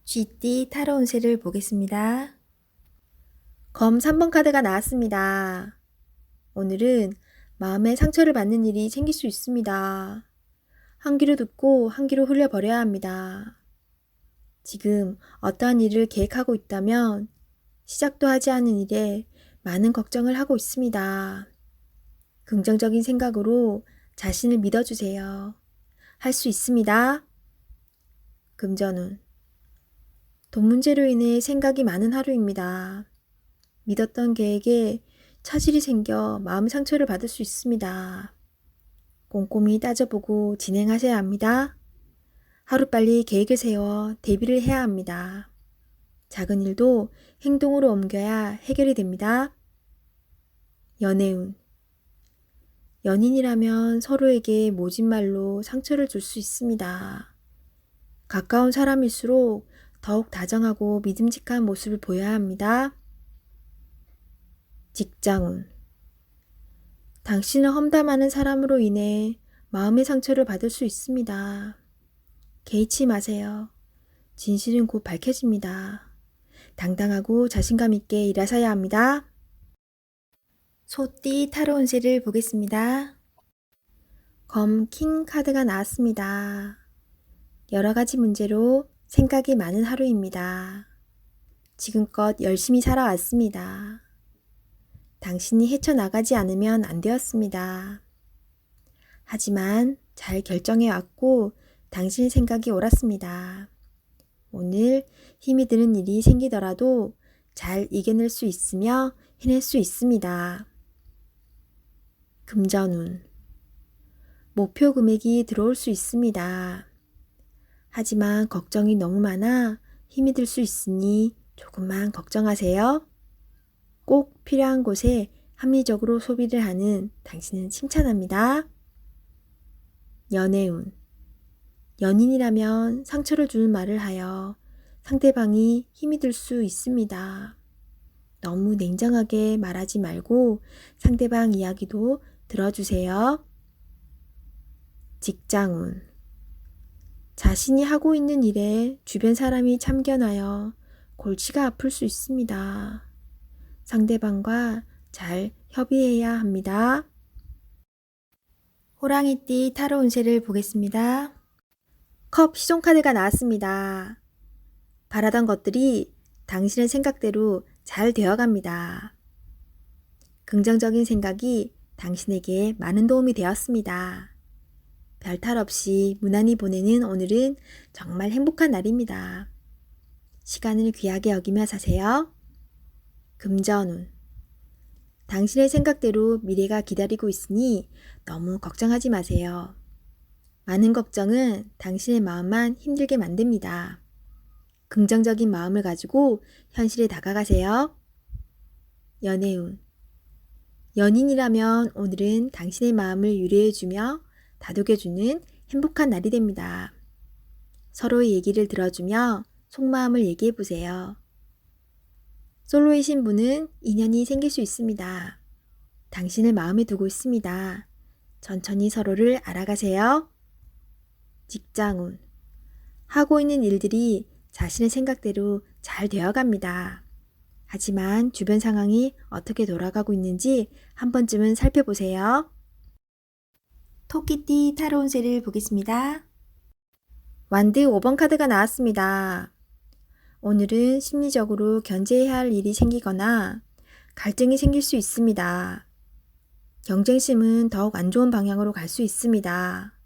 쥐띠 타로 운세를 보겠습니다. 검 3번 카드가 나왔습니다. 오늘은 마음에 상처를 받는 일이 생길 수 있습니다. 한 귀로 듣고 한 귀로 흘려버려야 합니다. 지금 어떠한 일을 계획하고 있다면 시작도 하지 않은 일에 많은 걱정을 하고 있습니다. 긍정적인 생각으로 자신을 믿어주세요. 할 수 있습니다. 금전운. 돈 문제로 인해 생각이 많은 하루입니다. 믿었던 계획에 차질이 생겨 마음 상처를 받을 수 있습니다. 꼼꼼히 따져보고 진행하셔야 합니다. 하루빨리 계획을 세워 대비를 해야 합니다. 작은 일도 행동으로 옮겨야 해결이 됩니다. 연애운. 연인이라면 서로에게 모진 말로 상처를 줄 수 있습니다. 가까운 사람일수록 더욱 다정하고 믿음직한 모습을 보여야 합니다. 직장운. 당신을 험담하는 사람으로 인해 마음의 상처를 받을 수 있습니다. 개의치 마세요. 진실은 곧 밝혀집니다. 당당하고 자신감 있게 일하셔야 합니다. 소띠 타로 운세를 보겠습니다. 검 킹 카드가 나왔습니다. 여러 가지 문제로 생각이 많은 하루입니다. 지금껏 열심히 살아왔습니다. 당신이 헤쳐나가지 않으면 안 되었습니다. 하지만 잘 결정해왔고 당신의 생각이 옳았습니다. 오늘 힘이 드는 일이 생기더라도 잘 이겨낼 수 있으며 해낼 수 있습니다. 금전운. 목표 금액이 들어올 수 있습니다. 하지만 걱정이 너무 많아 힘이 들 수 있으니 조금만 걱정하세요. 꼭 필요한 곳에 합리적으로 소비를 하는 당신은 칭찬합니다. 연애운. 연인이라면 상처를 주는 말을 하여 상대방이 힘이 들 수 있습니다. 너무 냉정하게 말하지 말고 상대방 이야기도 들어주세요. 직장운. 자신이 하고 있는 일에 주변 사람이 참견하여 골치가 아플 수 있습니다. 상대방과 잘 협의해야 합니다. 호랑이띠 타로 운세를 보겠습니다. 컵 시종 카드가 나왔습니다. 바라던 것들이 당신의 생각대로 잘 되어갑니다. 긍정적인 생각이 당신에게 많은 도움이 되었습니다. 별탈 없이 무난히 보내는 오늘은 정말 행복한 날입니다. 시간을 귀하게 여기며 사세요. 금전운. 당신의 생각대로 미래가 기다리고 있으니 너무 걱정하지 마세요. 많은 걱정은 당신의 마음만 힘들게 만듭니다. 긍정적인 마음을 가지고 현실에 다가가세요. 연애운. 연인이라면 오늘은 당신의 마음을 유래해주며 다독여주는 행복한 날이 됩니다. 서로의 얘기를 들어주며 속마음을 얘기해보세요. 솔로이신 분은 인연이 생길 수 있습니다. 당신을 마음에 두고 있습니다. 천천히 서로를 알아가세요. 직장운. 하고 있는 일들이 자신의 생각대로 잘 되어갑니다. 하지만 주변 상황이 어떻게 돌아가고 있는지 한 번쯤은 살펴보세요. 토끼띠 타로 운세를 보겠습니다. 완드 5번 카드가 나왔습니다. 오늘은 심리적으로 견제해야 할 일이 생기거나 갈등이 생길 수 있습니다. 경쟁심은 더욱 안 좋은 방향으로 갈 수 있습니다.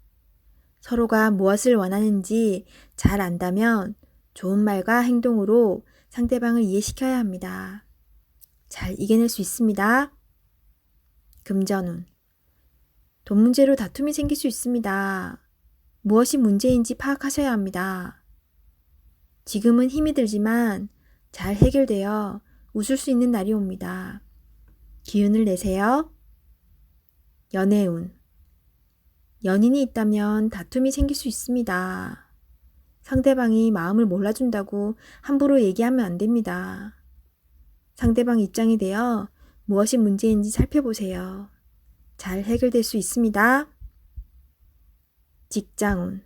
서로가 무엇을 원하는지 잘 안다면 좋은 말과 행동으로 상대방을 이해시켜야 합니다. 잘 이겨낼 수 있습니다. 금전운. 돈 문제로 다툼이 생길 수 있습니다. 무엇이 문제인지 파악하셔야 합니다. 지금은 힘이 들지만 잘 해결되어 웃을 수 있는 날이 옵니다. 기운을 내세요. 연애운. 연인이 있다면 다툼이 생길 수 있습니다. 상대방이 마음을 몰라준다고 함부로 얘기하면 안 됩니다. 상대방 입장이 되어 무엇이 문제인지 살펴보세요. 잘 해결될 수 있습니다. 직장운.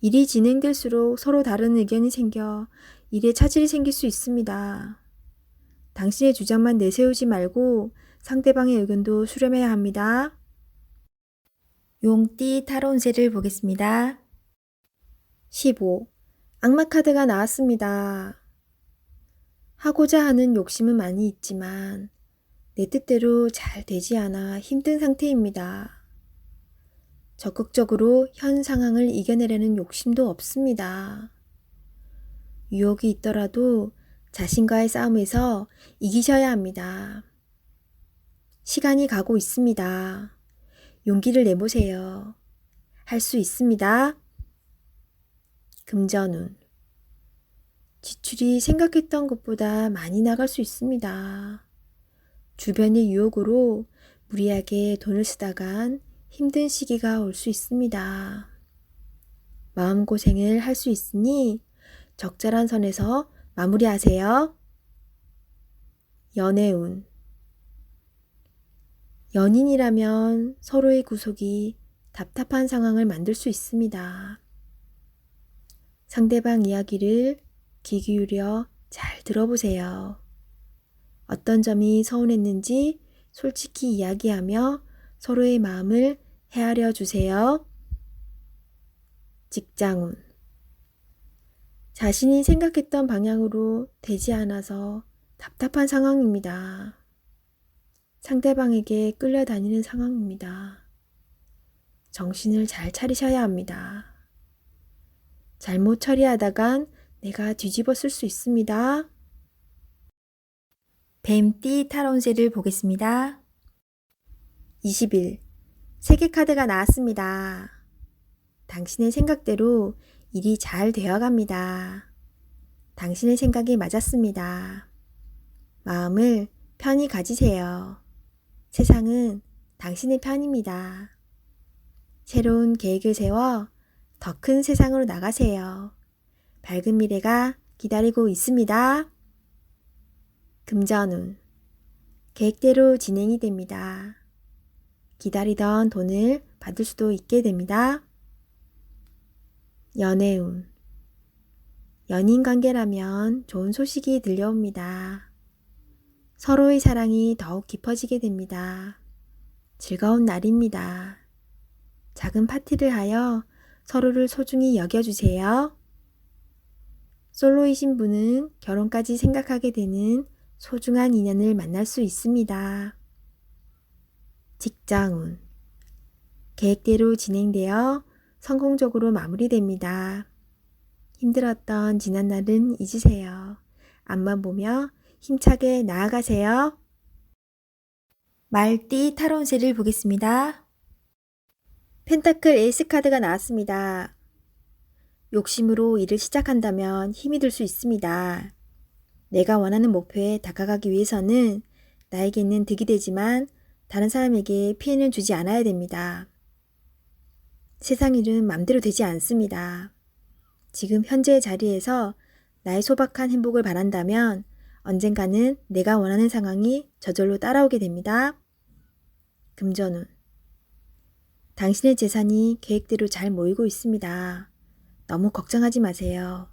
일이 진행될수록 서로 다른 의견이 생겨 일에 차질이 생길 수 있습니다. 당신의 주장만 내세우지 말고 상대방의 의견도 수렴해야 합니다. 용띠 타로운세를 보겠습니다. 15. 악마 카드가 나왔습니다. 하고자 하는 욕심은 많이 있지만 내 뜻대로 잘 되지 않아 힘든 상태입니다. 적극적으로 현 상황을 이겨내려는 욕심도 없습니다. 유혹이 있더라도 자신과의 싸움에서 이기셔야 합니다. 시간이 가고 있습니다. 용기를 내보세요. 할 수 있습니다. 금전운. 지출이 생각했던 것보다 많이 나갈 수 있습니다. 주변의 유혹으로 무리하게 돈을 쓰다간 힘든 시기가 올 수 있습니다. 마음고생을 할 수 있으니 적절한 선에서 마무리하세요. 연애운. 연인이라면 서로의 구속이 답답한 상황을 만들 수 있습니다. 상대방 이야기를 귀 기울여 잘 들어보세요. 어떤 점이 서운했는지 솔직히 이야기하며 서로의 마음을 헤아려 주세요. 직장운. 자신이 생각했던 방향으로 되지 않아서 답답한 상황입니다. 상대방에게 끌려다니는 상황입니다. 정신을 잘 차리셔야 합니다. 잘못 처리하다간 내가 뒤집어 쓸 수 있습니다. 뱀띠 타로운세를 보겠습니다. 20일. 세계 카드가 나왔습니다. 당신의 생각대로 일이 잘 되어갑니다. 당신의 생각이 맞았습니다. 마음을 편히 가지세요. 세상은 당신의 편입니다. 새로운 계획을 세워 더 큰 세상으로 나가세요. 밝은 미래가 기다리고 있습니다. 금전운. 계획대로 진행이 됩니다. 기다리던 돈을 받을 수도 있게 됩니다. 연애운. 연인 관계라면 좋은 소식이 들려옵니다. 서로의 사랑이 더욱 깊어지게 됩니다. 즐거운 날입니다. 작은 파티를 하여 서로를 소중히 여겨주세요. 솔로이신 분은 결혼까지 생각하게 되는 소중한 인연을 만날 수 있습니다. 직장운. 계획대로 진행되어 성공적으로 마무리됩니다. 힘들었던 지난 날은 잊으세요. 앞만 보며 힘차게 나아가세요. 말띠 타로운세를 보겠습니다. 펜타클 에이스 카드가 나왔습니다. 욕심으로 일을 시작한다면 힘이 들 수 있습니다. 내가 원하는 목표에 다가가기 위해서는 나에게는 득이 되지만 다른 사람에게 피해는 주지 않아야 됩니다. 세상 일은 맘대로 되지 않습니다. 지금 현재의 자리에서 나의 소박한 행복을 바란다면 언젠가는 내가 원하는 상황이 저절로 따라오게 됩니다. 금전운. 당신의 재산이 계획대로 잘 모이고 있습니다. 너무 걱정하지 마세요.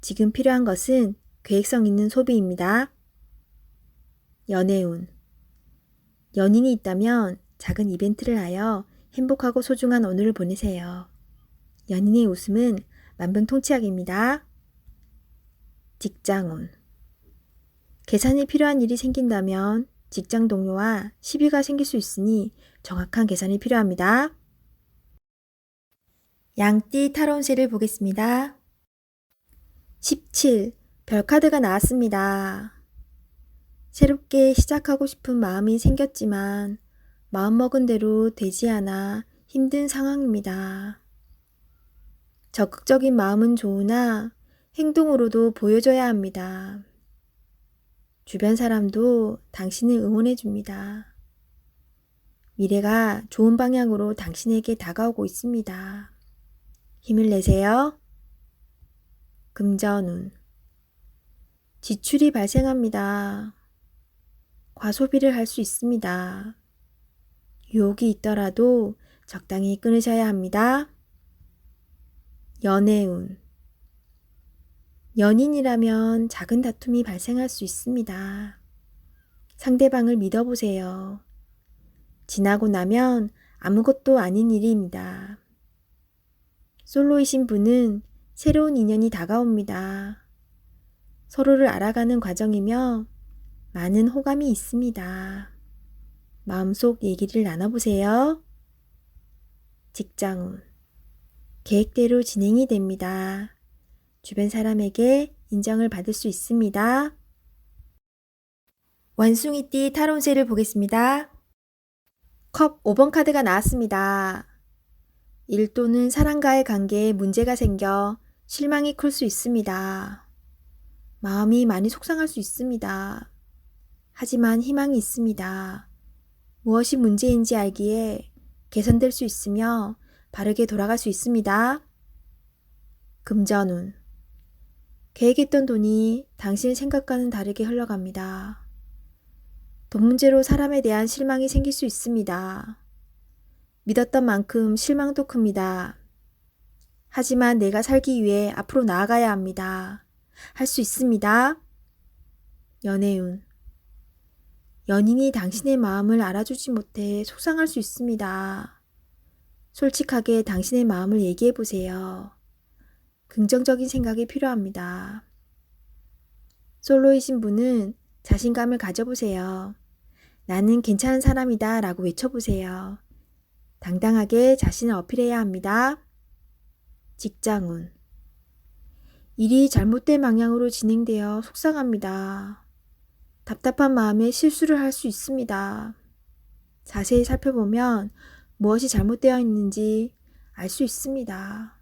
지금 필요한 것은 계획성 있는 소비입니다. 연애운. 연인이 있다면 작은 이벤트를 하여 행복하고 소중한 오늘을 보내세요. 연인의 웃음은 만병통치약입니다. 직장운. 계산이 필요한 일이 생긴다면 직장 동료와 시비가 생길 수 있으니 정확한 계산이 필요합니다. 양띠 타로운세를 보겠습니다. 17. 별카드가 나왔습니다. 새롭게 시작하고 싶은 마음이 생겼지만 마음먹은 대로 되지 않아 힘든 상황입니다. 적극적인 마음은 좋으나 행동으로도 보여줘야 합니다. 주변 사람도 당신을 응원해 줍니다. 미래가 좋은 방향으로 당신에게 다가오고 있습니다. 힘을 내세요. 금전운. 지출이 발생합니다. 과소비를 할 수 있습니다. 유혹이 있더라도 적당히 끊으셔야 합니다. 연애운. 연인이라면 작은 다툼이 발생할 수 있습니다. 상대방을 믿어보세요. 지나고 나면 아무것도 아닌 일입니다. 솔로이신 분은 새로운 인연이 다가옵니다. 서로를 알아가는 과정이며 많은 호감이 있습니다. 마음속 얘기를 나눠보세요. 직장운. 계획대로 진행이 됩니다. 주변 사람에게 인정을 받을 수 있습니다. 원숭이띠 타로운세를 보겠습니다. 컵 5번 카드가 나왔습니다. 일 또는 사람과의 관계에 문제가 생겨 실망이 클 수 있습니다. 마음이 많이 속상할 수 있습니다. 하지만 희망이 있습니다. 무엇이 문제인지 알기에 개선될 수 있으며 바르게 돌아갈 수 있습니다. 금전운. 계획했던 돈이 당신의 생각과는 다르게 흘러갑니다. 돈 문제로 사람에 대한 실망이 생길 수 있습니다. 믿었던 만큼 실망도 큽니다. 하지만 내가 살기 위해 앞으로 나아가야 합니다. 할 수 있습니다. 연애운. 연인이 당신의 마음을 알아주지 못해 속상할 수 있습니다. 솔직하게 당신의 마음을 얘기해 보세요. 긍정적인 생각이 필요합니다. 솔로이신 분은 자신감을 가져보세요. 나는 괜찮은 사람이다 라고 외쳐보세요. 당당하게 자신을 어필해야 합니다. 직장운. 일이 잘못된 방향으로 진행되어 속상합니다. 답답한 마음에 실수를 할 수 있습니다. 자세히 살펴보면 무엇이 잘못되어 있는지 알 수 있습니다.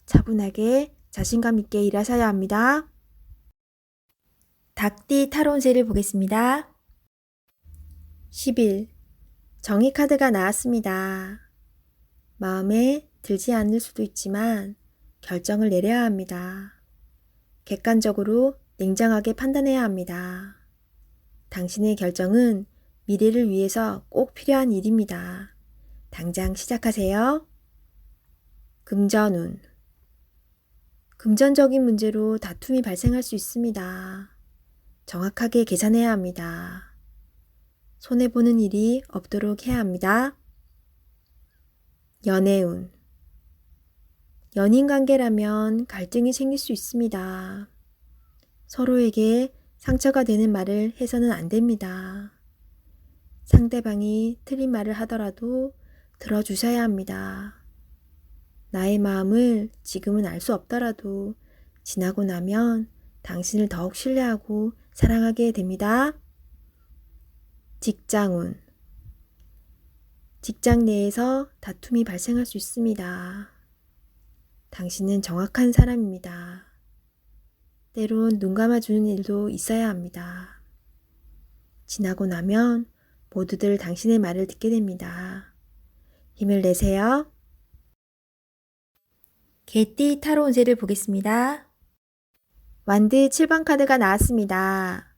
차분하게 자신감 있게 일하셔야 합니다. 닭띠 타로운세를 보겠습니다. 10일 정의 카드가 나왔습니다. 마음에 들지 않을 수도 있지만 결정을 내려야 합니다. 객관적으로 냉정하게 판단해야 합니다. 당신의 결정은 미래를 위해서 꼭 필요한 일입니다. 당장 시작하세요. 금전운. 금전적인 문제로 다툼이 발생할 수 있습니다. 정확하게 계산해야 합니다. 손해보는 일이 없도록 해야 합니다. 연애운. 연인 관계라면 갈등이 생길 수 있습니다. 서로에게 상처가 되는 말을 해서는 안 됩니다. 상대방이 틀린 말을 하더라도 들어주셔야 합니다. 나의 마음을 지금은 알 수 없더라도 지나고 나면 당신을 더욱 신뢰하고 사랑하게 됩니다. 직장운. 직장 내에서 다툼이 발생할 수 있습니다. 당신은 정확한 사람입니다. 때론 눈 감아주는 일도 있어야 합니다. 지나고 나면 모두들 당신의 말을 듣게 됩니다. 힘을 내세요. 개띠 타로 운세를 보겠습니다. 완드 7번 카드가 나왔습니다.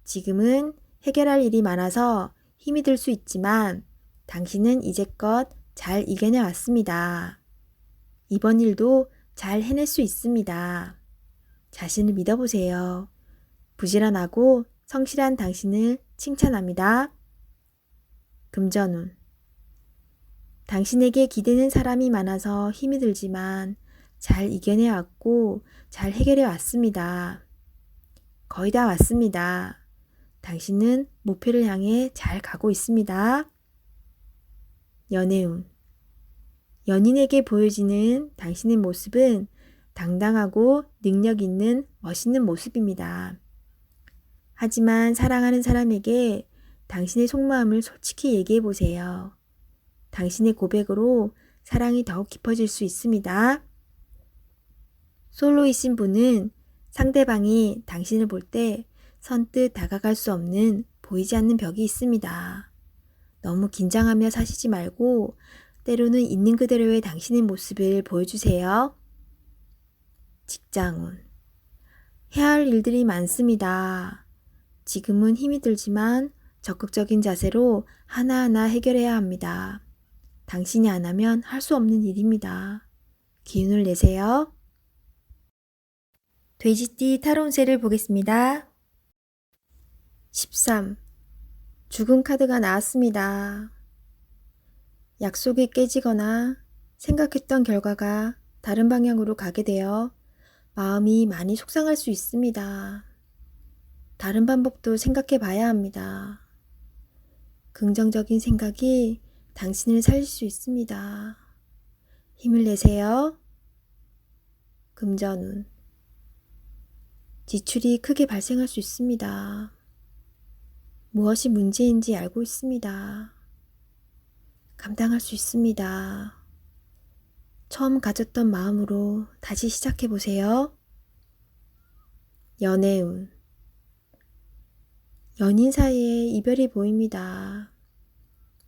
지금은 해결할 일이 많아서 힘이 들 수 있지만 당신은 이제껏 잘 이겨내 왔습니다. 이번 일도 잘 해낼 수 있습니다. 자신을 믿어보세요. 부지런하고 성실한 당신을 칭찬합니다. 금전운. 당신에게 기대는 사람이 많아서 힘이 들지만 잘 이겨내 왔고 잘 해결해 왔습니다. 거의 다 왔습니다. 당신은 목표를 향해 잘 가고 있습니다. 연애운. 연인에게 보여지는 당신의 모습은 당당하고 능력 있는 멋있는 모습입니다. 하지만 사랑하는 사람에게 당신의 속마음을 솔직히 얘기해 보세요. 당신의 고백으로 사랑이 더욱 깊어질 수 있습니다. 솔로이신 분은 상대방이 당신을 볼 때 선뜻 다가갈 수 없는 보이지 않는 벽이 있습니다. 너무 긴장하며 사시지 말고 때로는 있는 그대로의 당신의 모습을 보여주세요. 직장운. 해야 할 일들이 많습니다. 지금은 힘이 들지만 적극적인 자세로 하나하나 해결해야 합니다. 당신이 안 하면 할 수 없는 일입니다. 기운을 내세요. 돼지띠 타로운세를 보겠습니다. 13. 죽음 카드가 나왔습니다. 약속이 깨지거나 생각했던 결과가 다른 방향으로 가게 되어 마음이 많이 속상할 수 있습니다. 다른 방법도 생각해 봐야 합니다. 긍정적인 생각이 당신을 살릴 수 있습니다. 힘을 내세요. 금전운. 지출이 크게 발생할 수 있습니다. 무엇이 문제인지 알고 있습니다. 감당할 수 있습니다. 처음 가졌던 마음으로 다시 시작해 보세요. 연애운. 연인 사이에 이별이 보입니다.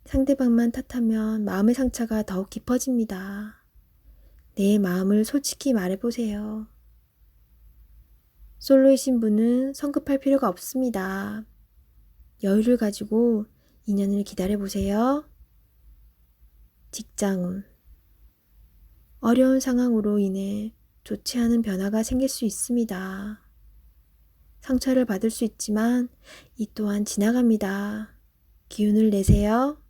상대방만 탓하면 마음의 상처가 더욱 깊어집니다. 내 마음을 솔직히 말해보세요. 솔로이신 분은 성급할 필요가 없습니다. 여유를 가지고 인연을 기다려보세요. 직장운. 어려운 상황으로 인해 좋지 않은 변화가 생길 수 있습니다. 상처를 받을 수 있지만 이 또한 지나갑니다. 기운을 내세요.